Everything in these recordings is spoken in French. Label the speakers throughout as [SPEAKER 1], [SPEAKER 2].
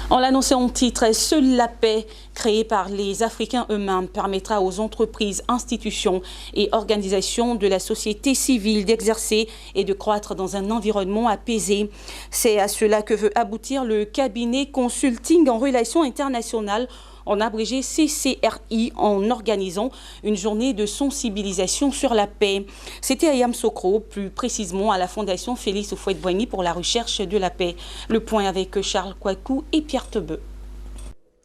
[SPEAKER 1] On l'annonçait en titre, seule la paix créée par les Africains eux-mêmes permettra aux entreprises, institutions et organisations de la société civile d'exercer et de croître dans un environnement apaisé. C'est à cela que veut aboutir le cabinet Consulting en relations internationales, en abrégé CCRI, en organisant une journée de sensibilisation sur la paix. C'était à Yamoussoukro, plus précisément à la Fondation Félix Houphouët-Boigny pour la recherche de la paix. Le point avec Charles Kouakou et Pierre Tebeu.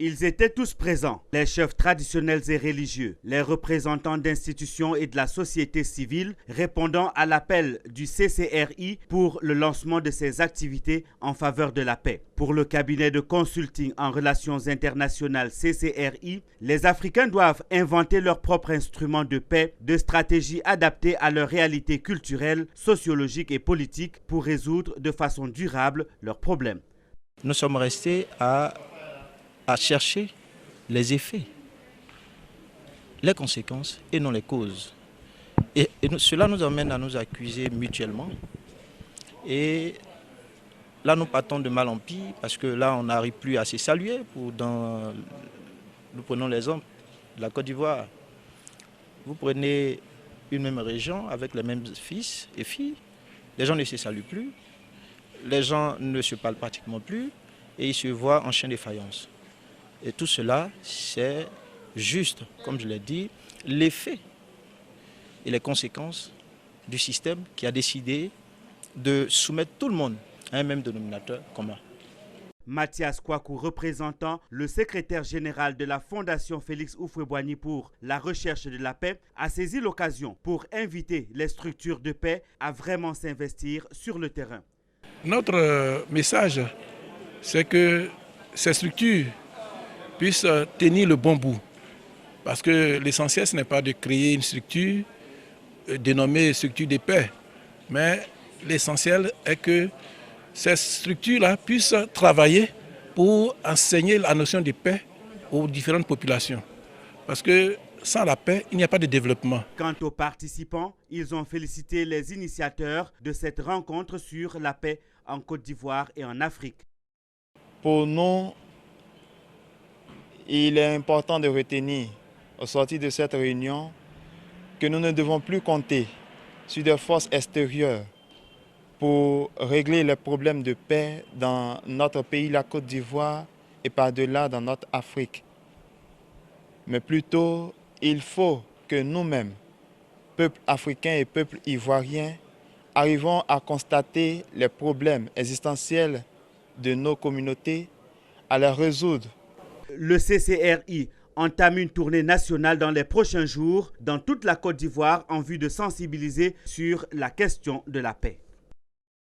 [SPEAKER 2] Ils étaient tous présents, les chefs traditionnels et religieux, les représentants d'institutions et de la société civile, répondant à l'appel du CCRI pour le lancement de ses activités en faveur de la paix. Pour le cabinet de consulting en relations internationales CCRI, les Africains doivent inventer leurs propres instruments de paix, de stratégies adaptées à leur réalité culturelle, sociologique et politique pour résoudre de façon durable leurs problèmes.
[SPEAKER 3] Nous sommes restés à chercher les effets, les conséquences et non les causes. Et cela nous amène à nous accuser mutuellement. Et là, nous partons de mal en pire parce que là, on n'arrive plus à se saluer. Nous prenons l'exemple de la Côte d'Ivoire. Vous prenez une même région avec les mêmes fils et filles. Les gens ne se saluent plus. Les gens ne se parlent pratiquement plus et ils se voient en chien de faïence. Et tout cela, c'est juste, comme je l'ai dit, l'effet et les conséquences du système qui a décidé de soumettre tout le monde à un même dénominateur commun.
[SPEAKER 2] Mathias Kouakou, représentant le secrétaire général de la Fondation Félix Houphouët-Boigny pour la recherche de la paix, a saisi l'occasion pour inviter les structures de paix à vraiment s'investir sur le terrain.
[SPEAKER 4] Notre message, c'est que ces structures puissent tenir le bon bout. Parce que l'essentiel, ce n'est pas de créer une structure dénommée structure de paix, mais l'essentiel est que ces structures-là puissent travailler pour enseigner la notion de paix aux différentes populations. Parce que sans la paix, il n'y a pas de développement.
[SPEAKER 2] Quant aux participants, ils ont félicité les initiateurs de cette rencontre sur la paix en Côte d'Ivoire et en Afrique.
[SPEAKER 5] Pour nous, il est important de retenir, au sortir de cette réunion, que nous ne devons plus compter sur des forces extérieures pour régler les problèmes de paix dans notre pays, la Côte d'Ivoire, et par-delà dans notre Afrique. Mais plutôt, il faut que nous-mêmes, peuple africain et peuple ivoirien, arrivons à constater les problèmes existentiels de nos communautés, à les résoudre.
[SPEAKER 2] Le CCRI entame une tournée nationale dans les prochains jours dans toute la Côte d'Ivoire en vue de sensibiliser sur la question de la paix.